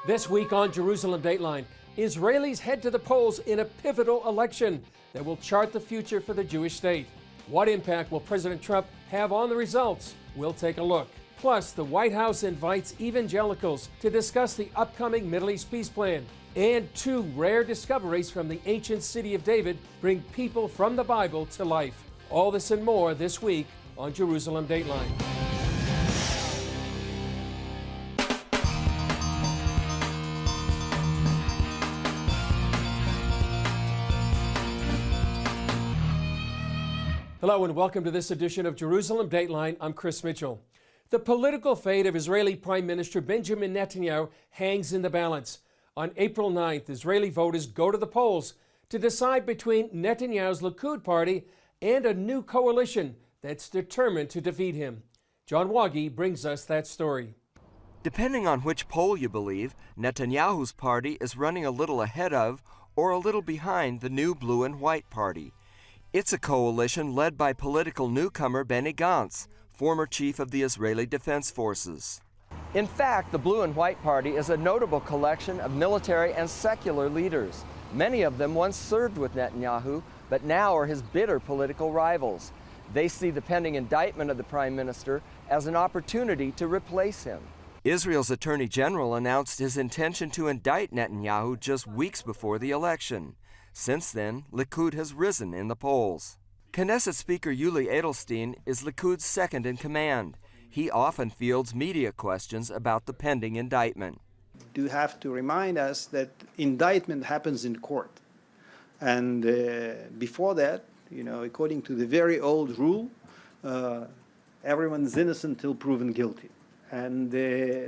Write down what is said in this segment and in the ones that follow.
This week on Jerusalem Dateline, Israelis head to the polls in a pivotal election that will chart the future for the Jewish state. What impact will President Trump have on the results? We'll take a look. Plus, the White House invites evangelicals to discuss the upcoming Middle East peace plan. And two rare discoveries from the ancient city of David bring people from the Bible to life. All this and more this week on Jerusalem Dateline. Hello and welcome to this edition of Jerusalem Dateline. I'm Chris Mitchell. The political fate of Israeli Prime Minister Benjamin Netanyahu hangs in the balance. On April 9th, Israeli voters go to the polls to decide between Netanyahu's Likud party and a new coalition that's determined to defeat him. John Wagi brings us that story. Depending on which poll you believe, Netanyahu's party is running a little ahead of or a little behind the new Blue and White Party. It's a coalition led by political newcomer Benny Gantz, former chief of the Israeli Defense Forces. In fact, the Blue and White Party is a notable collection of military and secular leaders. Many of them once served with Netanyahu, but now are his bitter political rivals. They see the pending indictment of the prime minister as an opportunity to replace him. Israel's Attorney General announced his intention to indict Netanyahu just weeks before the election. Since then, Likud has risen in the polls. Knesset Speaker Yuli Edelstein is Likud's second in command. He often fields media questions about the pending indictment. You have to remind us that indictment happens in court. And before that, according to the very old rule, everyone's innocent till proven guilty. And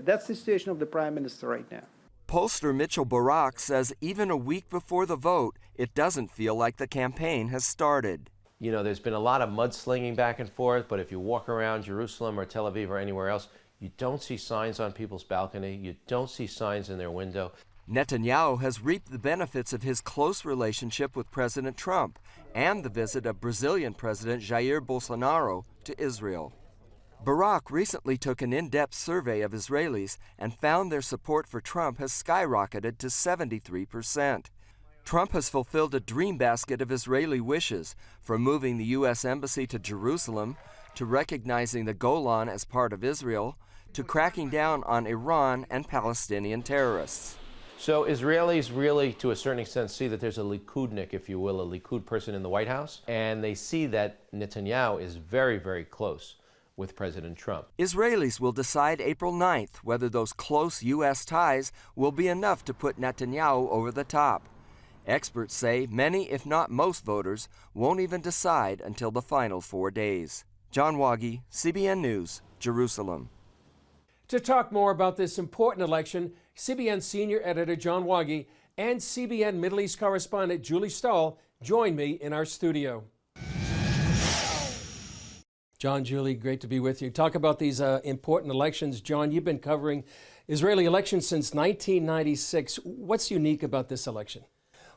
that's the situation of the prime minister right now. Pollster Mitchell Barak says even a week before the vote, it doesn't feel like the campaign has started. You know, there's been a lot of mudslinging back and forth, but if you walk around Jerusalem or Tel Aviv or anywhere else, you don't see signs on people's balcony, you don't see signs in their window. Netanyahu has reaped the benefits of his close relationship with President Trump and the visit of Brazilian President Jair Bolsonaro to Israel. Barak recently took an in-depth survey of Israelis and found their support for Trump has skyrocketed to 73%. Trump has fulfilled a dream basket of Israeli wishes, from moving the U.S. Embassy to Jerusalem, to recognizing the Golan as part of Israel, to cracking down on Iran and Palestinian terrorists. So Israelis really, to a certain extent, see that there's a Likudnik, if you will, a Likud person in the White House, and they see that Netanyahu is very, very close with President Trump. Israelis will decide April 9th whether those close U.S. ties will be enough to put Netanyahu over the top. Experts say many, if not most voters, won't even decide until the final 4 days. John Wagi, CBN News, Jerusalem. To talk more about this important election, CBN senior editor John Wagi and CBN Middle East correspondent Julie Stahl join me in our studio. John, Julie, great to be with you. Talk about these important elections. John, you've been covering Israeli elections since 1996. What's unique about this election?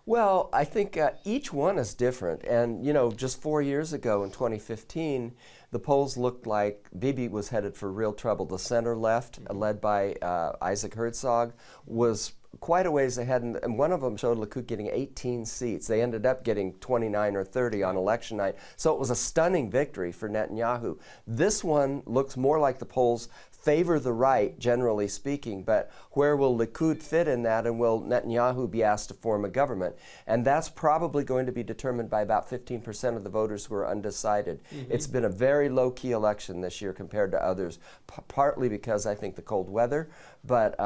Well, I think each one is different. And, just 4 years ago in 2015, the polls looked like Bibi was headed for real trouble. The center left, led by Isaac Herzog, was quite a ways ahead, and one of them showed Likud getting 18 seats. They ended up getting 29 or 30 on election night. So it was a stunning victory for Netanyahu. This one looks more like the polls favor the right, generally speaking, but where will Likud fit in that, and will Netanyahu be asked to form a government? And that's probably going to be determined by about 15% of the voters who are undecided. Mm-hmm. It's been a very low-key election this year compared to others, partly because I think the cold weather, but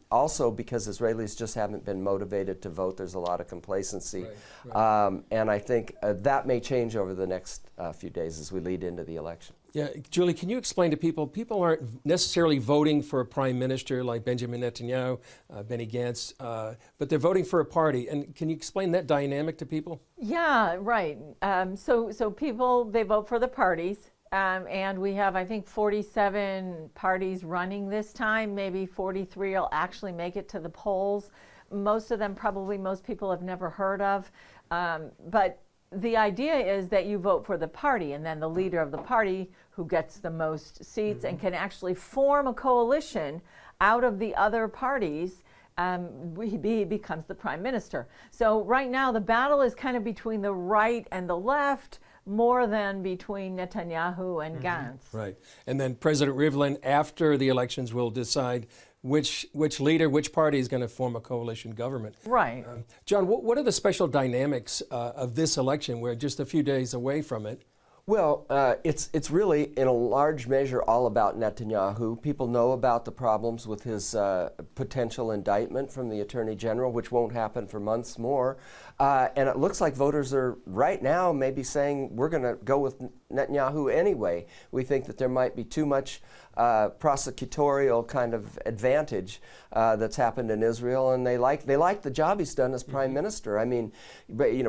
also because Israelis just haven't been motivated to vote. There's a lot of complacency. Right. And I think that may change over the next few days as we lead into the election. Yeah, Julie, can you explain to people aren't necessarily voting for a prime minister like Benjamin Netanyahu, Benny Gantz, but they're voting for a party. And can you explain that dynamic to people? Yeah, right. So people, they vote for the parties. And we have, I think, 47 parties running this time. Maybe 43 will actually make it to the polls. Most of them, probably most people have never heard of. But the idea is that you vote for the party, and then the leader of the party who gets the most seats and can actually form a coalition out of the other parties he becomes the prime minister. So right now the battle is kind of between the right and the left, more than between Netanyahu and Gantz. Right. And then President Rivlin, after the elections, will decide which leader, which party is going to form a coalition government. Right. John, what are the special dynamics of this election? We're just a few days away from it. Well, it's really, in a large measure, all about Netanyahu. People know about the problems with his potential indictment from the Attorney General, which won't happen for months more. And it looks like voters are right now maybe saying we're going to go with Netanyahu anyway. We think that there might be too much prosecutorial kind of advantage that's happened in Israel, and they like the job he's done as prime minister. I mean,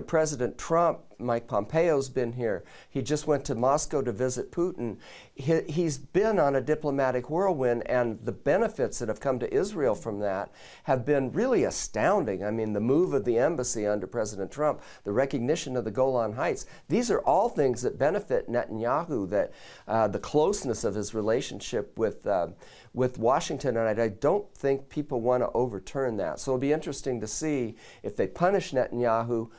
President Trump, Mike Pompeo's been here. He just went to Moscow to visit Putin. He's been on a diplomatic whirlwind, and the benefits that have come to Israel from that have been really astounding. I mean, the move of the embassy under President Trump, the recognition of the Golan Heights, these are all things that benefit Netanyahu, that the closeness of his relationship with Washington, and I don't think people want to overturn that. So it'll be interesting to see if they punish Netanyahu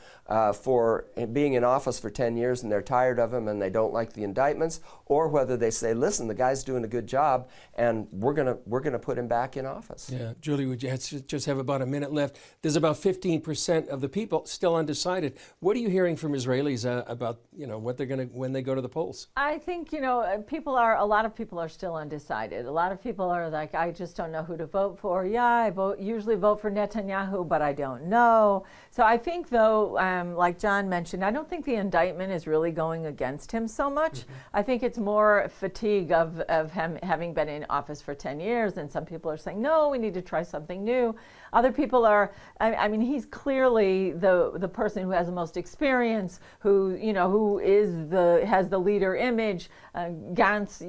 for being in office for 10 years and they're tired of him and they don't like the indictments, or whether they say, listen, the guy's doing a good job and we're gonna put him back in office. Yeah, Julie, we just have about a minute left. There's about 15% of the people still undecided. What are you hearing from Israelis about what they're gonna when they go to the polls? I think a lot of people are still undecided. A lot of people are like, I just don't know who to vote for. Yeah, I usually vote for Netanyahu, but I don't know. So I think, though, like John mentioned, I don't think the indictment is really going against him so much. I think it's more fatigue of him having been in office for 10 years, and some people are saying, no, we need to try something new. Other people are, I mean, he's clearly the person who has the most experience, who has the leader image. Gantz,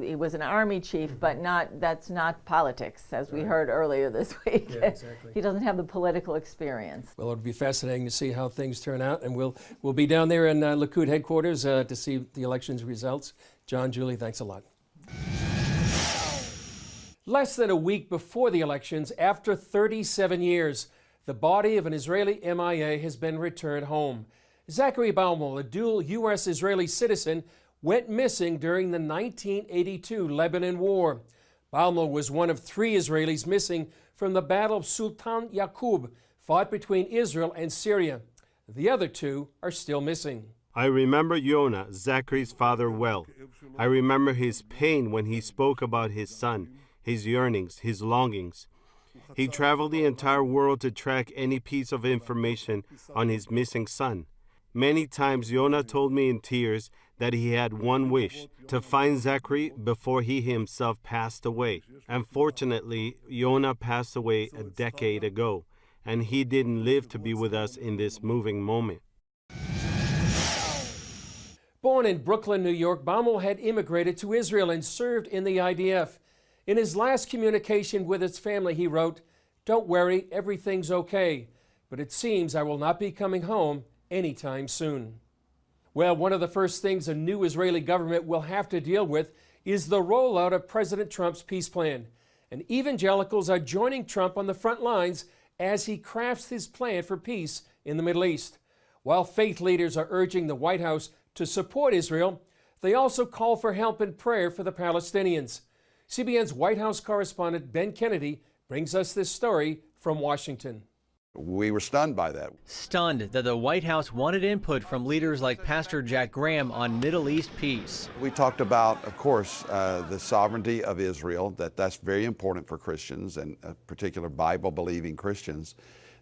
he was an army chief, but that's not politics, as we heard earlier this week. Yeah, exactly. He doesn't have the political experience. Well, it'll be fascinating to see how things turn out, and we'll be down there in Likud headquarters to see the election's results. John, Julie, thanks a lot. Less than a week before the elections, after 37 years, the body of an Israeli MIA has been returned home. Zachary Baumel, a dual U.S.-Israeli citizen, went missing during the 1982 Lebanon War. Baumel was one of 3 Israelis missing from the Battle of Sultan Yaqub, fought between Israel and Syria. The other 2 are still missing. I remember Yonah, Zachary's father, well. I remember his pain when he spoke about his son, his yearnings, his longings. He traveled the entire world to track any piece of information on his missing son. Many times Yonah told me in tears that he had one wish, to find Zachary before he himself passed away. Unfortunately, Yonah passed away a decade ago, and he didn't live to be with us in this moving moment. Born in Brooklyn, New York, Baumel had immigrated to Israel and served in the IDF. In his last communication with his family, he wrote, "Don't worry, everything's okay, but it seems I will not be coming home anytime soon." Well, one of the first things a new Israeli government will have to deal with is the rollout of President Trump's peace plan. And evangelicals are joining Trump on the front lines as he crafts his plan for peace in the Middle East. While faith leaders are urging the White House to support Israel, they also call for help and prayer for the Palestinians. CBN's White House correspondent Ben Kennedy brings us this story from Washington. We were stunned by that. Stunned that the White House wanted input from leaders like Pastor Jack Graham on Middle East peace. We talked about, of course, the sovereignty of Israel, that's very important for Christians, and particular Bible-believing Christians,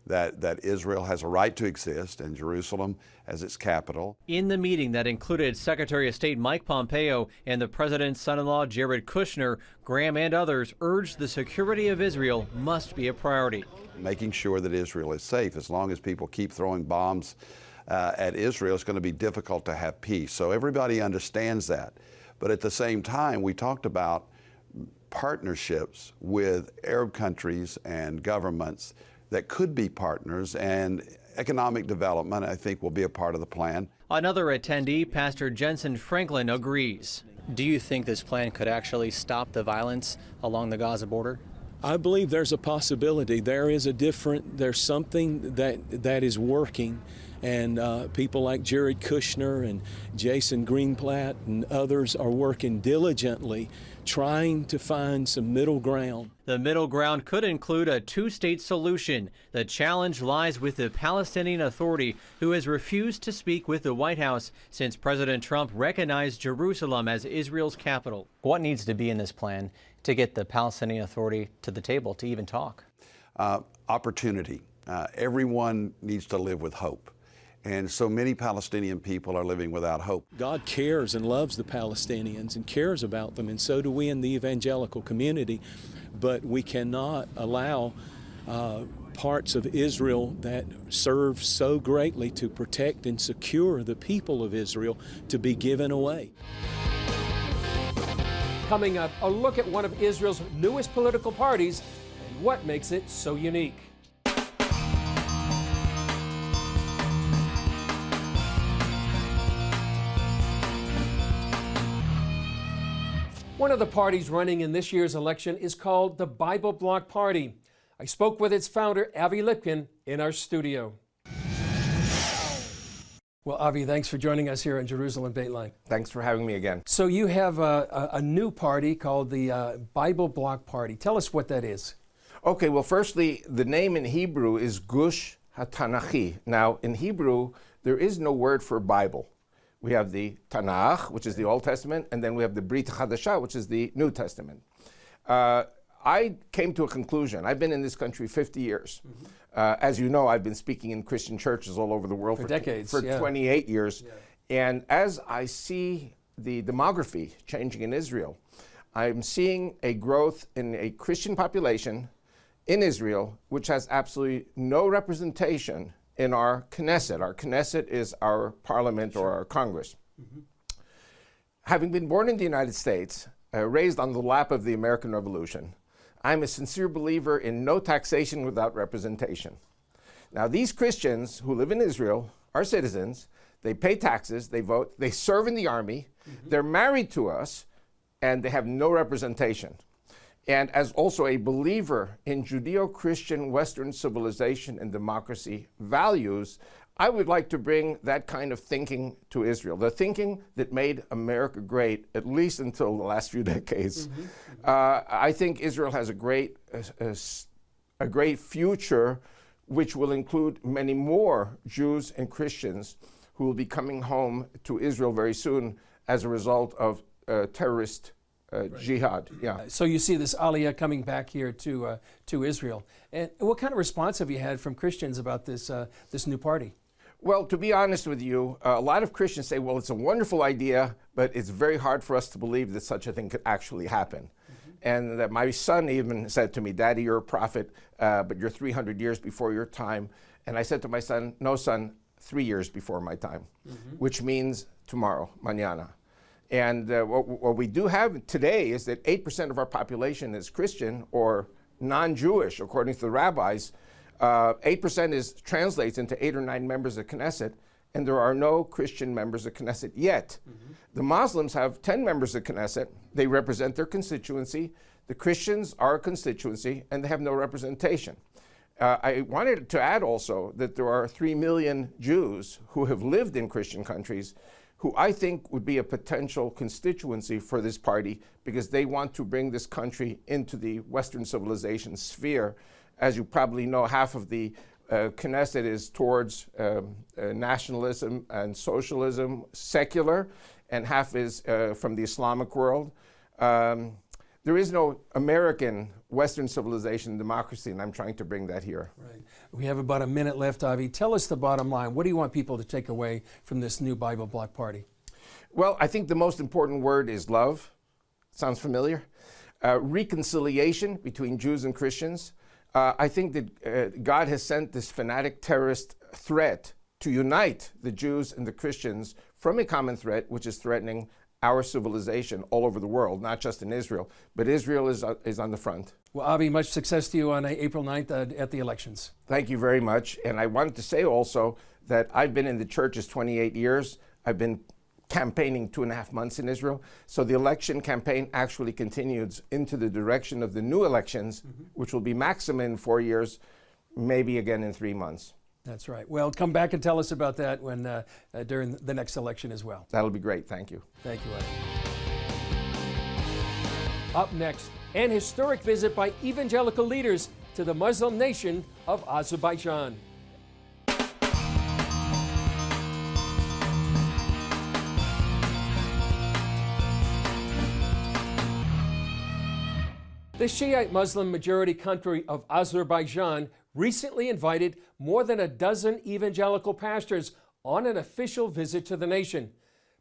that Israel has a right to exist and Jerusalem as its capital. In the meeting that included Secretary of State Mike Pompeo and the president's son-in-law Jared Kushner, Graham and others urged the security of Israel must be a priority. Making sure that Israel is safe. As long as people keep throwing bombs at Israel, it's going to be difficult to have peace. So everybody understands that. But at the same time, we talked about partnerships with Arab countries and governments that could be partners, and economic development, I think, will be a part of the plan. Another attendee, Pastor Jensen Franklin, agrees. Do you think this plan could actually stop the violence along the Gaza border? I believe there's a possibility. There's something that is working, and people like Jared Kushner and Jason Greenblatt and others are working diligently trying to find some middle ground. The middle ground could include a two-state solution. The challenge lies with the Palestinian Authority, who has refused to speak with the White House since President Trump recognized Jerusalem as Israel's capital. What needs to be in this plan to get the Palestinian Authority to the table to even talk? Opportunity. Everyone needs to live with hope. And so many Palestinian people are living without hope. God cares and loves the Palestinians and cares about them, and so do we in the evangelical community. But we cannot allow parts of Israel that serve so greatly to protect and secure the people of Israel to be given away. Coming up, a look at one of Israel's newest political parties and what makes it so unique. One of the parties running in this year's election is called the Bible Bloc Party. I spoke with its founder, Avi Lipkin, in our studio. Well, Avi, thanks for joining us here on Jerusalem Dateline. Thanks for having me again. So you have a new party called the Bible Bloc Party. Tell us what that is. Okay, well, firstly, the name in Hebrew is Gush HaTanachi. Now, in Hebrew, there is no word for Bible. We have the Tanakh, which is the Old Testament, and then we have the Brit Chadashah, which is the New Testament. I came to a conclusion. I've been in this country 50 years. As you know, I've been speaking in Christian churches all over the world for decades, for 28 years. Yeah. And as I see the demography changing in Israel, I'm seeing a growth in a Christian population in Israel, which has absolutely no representation in our Knesset. Our Knesset is our parliament or our Congress. Having been born in the United States, raised on the lap of the American Revolution, I'm a sincere believer in no taxation without representation. Now, these Christians who live in Israel are citizens. They pay taxes, they vote, they serve in the army, they're married to us, and they have no representation. And as also a believer in Judeo-Christian Western civilization and democracy values, I would like to bring that kind of thinking to Israel, the thinking that made America great, at least until the last few decades. I think Israel has a great future, which will include many more Jews and Christians who will be coming home to Israel very soon as a result of terrorist jihad. Yeah. So you see this aliyah coming back here to Israel. And what kind of response have you had from Christians about this new party? Well, to be honest with you, a lot of Christians say, well, it's a wonderful idea, but it's very hard for us to believe that such a thing could actually happen. And that my son even said to me, Daddy, you're a prophet, but you're 300 years before your time. And I said to my son, no, son, 3 years before my time, which means tomorrow, mañana. And what we do have today is that 8% of our population is Christian or non-Jewish, according to the rabbis. 8% translates into 8 or 9 members of Knesset, and there are no Christian members of Knesset yet. The Muslims have 10 members of Knesset. They represent their constituency. The Christians are a constituency, and they have no representation. I wanted to add also that there are 3 million Jews who have lived in Christian countries who I think would be a potential constituency for this party because they want to bring this country into the Western civilization sphere. As you probably know, half of the Knesset is towards nationalism and socialism, secular, and half is from the Islamic world. There is no American Western civilization democracy, and I'm trying to bring that here. Right. We have about a minute left, Avi. Tell us the bottom line. What do you want people to take away from this new Bible Bloc Party? Well, I think the most important word is love. Sounds familiar? Reconciliation between Jews and Christians. I think that God has sent this fanatic terrorist threat to unite the Jews and the Christians from a common threat, which is threatening our civilization all over the world, not just in Israel, but Israel is on the front. Well, Avi, much success to you on April 9th at the elections. Thank you very much. And I wanted to say also that I've been in the churches 28 years. I've been campaigning 2.5 months in Israel. So the election campaign actually continues into the direction of the new elections, which will be maximum in 4 years, maybe again in 3 months. That's right. Well, come back and tell us about that when during the next election as well. That'll be great. Thank you. Thank you, Eddie. Up next, an historic visit by evangelical leaders to the Muslim nation of Azerbaijan. The Shiite Muslim majority country of Azerbaijan recently invited more than a dozen evangelical pastors on an official visit to the nation.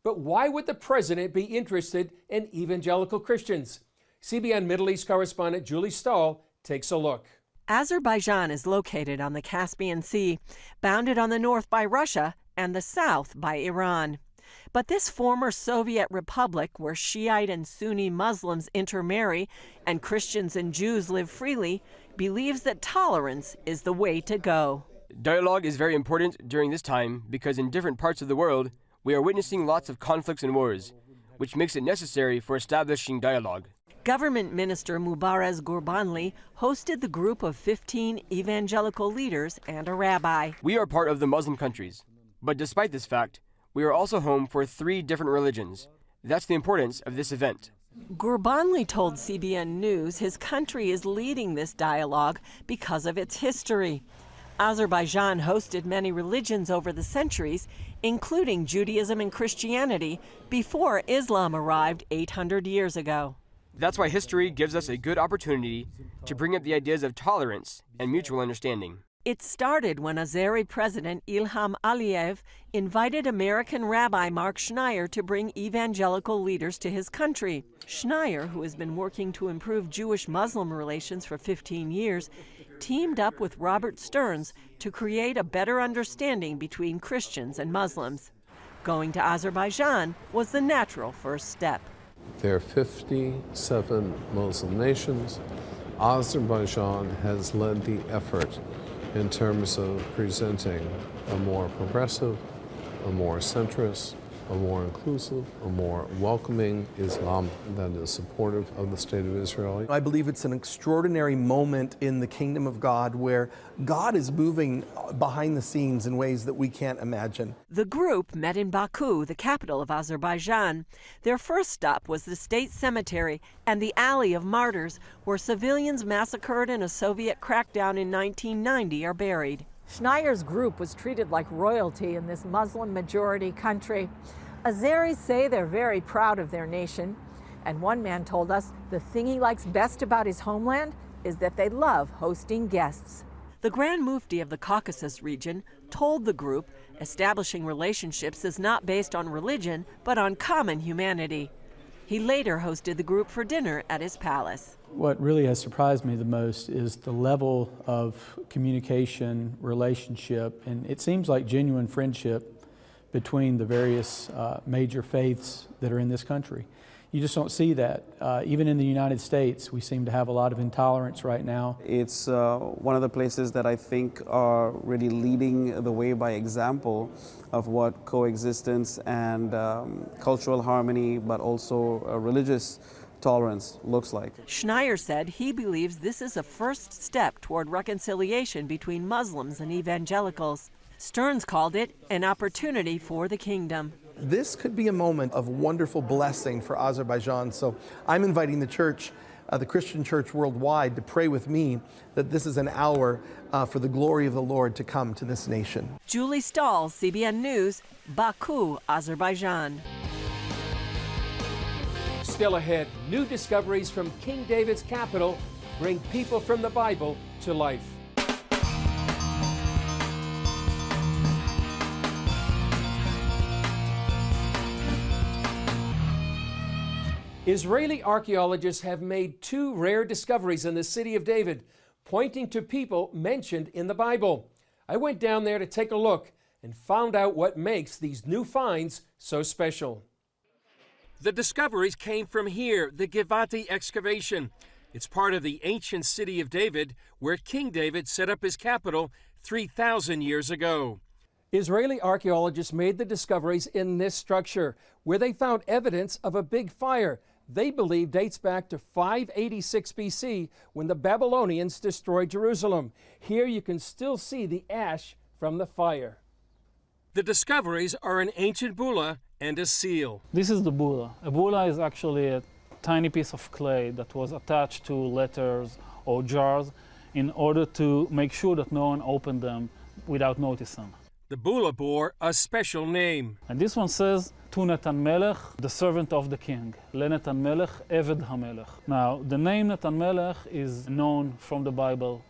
But why would the president be interested in evangelical Christians? CBN Middle East correspondent Julie Stahl takes a look. Azerbaijan is located on the Caspian Sea, bounded on the north by Russia and the south by Iran. But this former Soviet republic, where Shiite and Sunni Muslims intermarry and Christians and Jews live freely, believes that tolerance is the way to go. Dialogue is very important during this time because in different parts of the world, we are witnessing lots of conflicts and wars, which makes it necessary for establishing dialogue. Government Minister Mubaraz Gurbanli hosted the group of 15 evangelical leaders and a rabbi. We are part of the Muslim countries, but despite this fact, we are also home for 3 different religions. That's the importance of this event. Gurbanli told CBN News his country is leading this dialogue because of its history. Azerbaijan hosted many religions over the centuries, including Judaism and Christianity, before Islam arrived 800 years ago. That's why history gives us a good opportunity to bring up the ideas of tolerance and mutual understanding. It started when Azeri President Ilham Aliyev invited American Rabbi Mark Schneier to bring evangelical leaders to his country. Schneier, who has been working to improve Jewish-Muslim relations for 15 years, teamed up with Robert Stearns to create a better understanding between Christians and Muslims. Going to Azerbaijan was the natural first step. There are 57 Muslim nations. Azerbaijan has led the effort in terms of presenting a more progressive, a more centrist, a more inclusive, a more welcoming Islam that is supportive of the State of Israel. I believe it's an extraordinary moment in the kingdom of God where God is moving behind the scenes in ways that we can't imagine. The group met in Baku, the capital of Azerbaijan. Their first stop was the state cemetery and the Alley of Martyrs, where civilians massacred in a Soviet crackdown in 1990 are buried. Schneier's group was treated like royalty in this Muslim-majority country. Azeris say they're very proud of their nation, and one man told us the thing he likes best about his homeland is that they love hosting guests. The Grand Mufti of the Caucasus region told the group establishing relationships is not based on religion, but on common humanity. He later hosted the group for dinner at his palace. What really has surprised me the most is the level of communication, relationship, and it seems like genuine friendship between the various major faiths that are in this country. You just don't see that. Even in the United States, we seem to have a lot of intolerance right now. It's one of the places that I think are really leading the way by example of what coexistence and cultural harmony, but also religious tolerance looks like. Schneier said he believes this is a first step toward reconciliation between Muslims and evangelicals. Stearns called it an opportunity for the kingdom. This could be a moment of wonderful blessing for Azerbaijan, so I'm inviting the church, the Christian church worldwide, to pray with me that this is an hour for the glory of the Lord to come to this nation. Julie Stahl, CBN News, Baku, Azerbaijan. Still ahead, new discoveries from King David's capital bring people from the Bible to life. Israeli archaeologists have made 2 rare discoveries in the city of David, pointing to people mentioned in the Bible. I went down there to take a look and found out what makes these new finds so special. The discoveries came from here, the Givati excavation. It's part of the ancient city of David, where King David set up his capital 3,000 years ago. Israeli archaeologists made the discoveries in this structure, where they found evidence of a big fire they believe dates back to 586 BC, when the Babylonians destroyed Jerusalem. Here you can still see the ash from the fire. The discoveries are an ancient bulla and a seal. This is the bulla. A bulla is actually a tiny piece of clay that was attached to letters or jars in order to make sure that no one opened them without noticing. The bulla bore a special name. And this one says, to Natan Melech, the servant of the king. LeNatan Melech, Eved HaMelech. Now, the name Natan Melech is known from the Bible,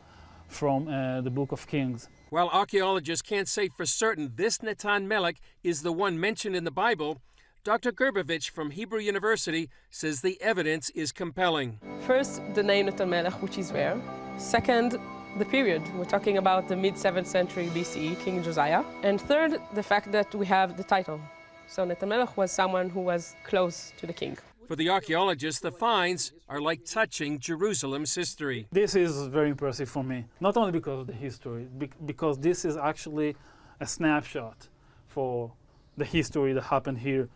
from the book of Kings. While archaeologists can't say for certain this Natan Melech is the one mentioned in the Bible, Dr. Gerbovich from Hebrew University says the evidence is compelling. First, the name Natan Melech, which is rare. Second, the period. We're talking about the mid-7th century BCE, King Josiah. And third, the fact that we have the title. So Natan Melech was someone who was close to the king. For the archaeologists, the finds are like touching Jerusalem's history. This is very impressive for me, not only because of the history, because this is actually a snapshot for the history that happened here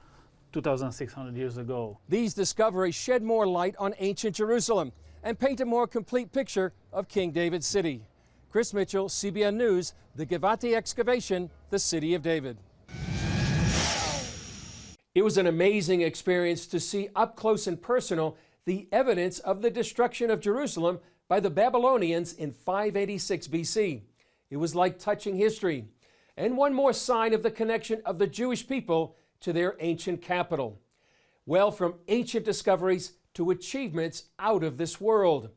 2,600 years ago. These discoveries shed more light on ancient Jerusalem and paint a more complete picture of King David's city. Chris Mitchell, CBN News, the Givati excavation, the city of David. It was an amazing experience to see up close and personal the evidence of the destruction of Jerusalem by the Babylonians in 586 BC. It was like touching history, and one more sign of the connection of the Jewish people to their ancient capital. Well, from ancient discoveries to achievements out of this world.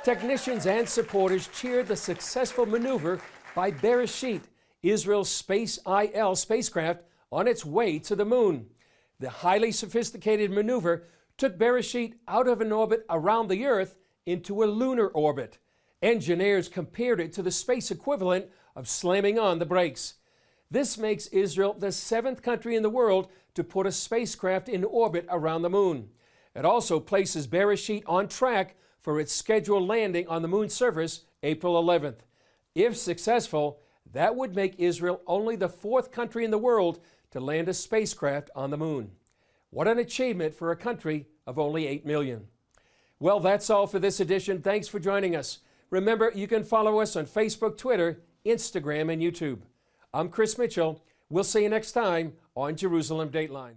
Technicians and supporters cheered the successful maneuver by Bereshit, Israel's Space IL spacecraft, on its way to the moon. The highly sophisticated maneuver took Bereshit out of an orbit around the Earth into a lunar orbit. Engineers compared it to the space equivalent of slamming on the brakes. This makes Israel the 7th country in the world to put a spacecraft in orbit around the moon. It also places Bereshit on track for its scheduled landing on the moon's surface April 11th. If successful, that would make Israel only the 4th country in the world to land a spacecraft on the moon. What an achievement for a country of only 8 million. Well, that's all for this edition. Thanks for joining us. Remember, you can follow us on Facebook, Twitter, Instagram, and YouTube. I'm Chris Mitchell. We'll see you next time on Jerusalem Dateline.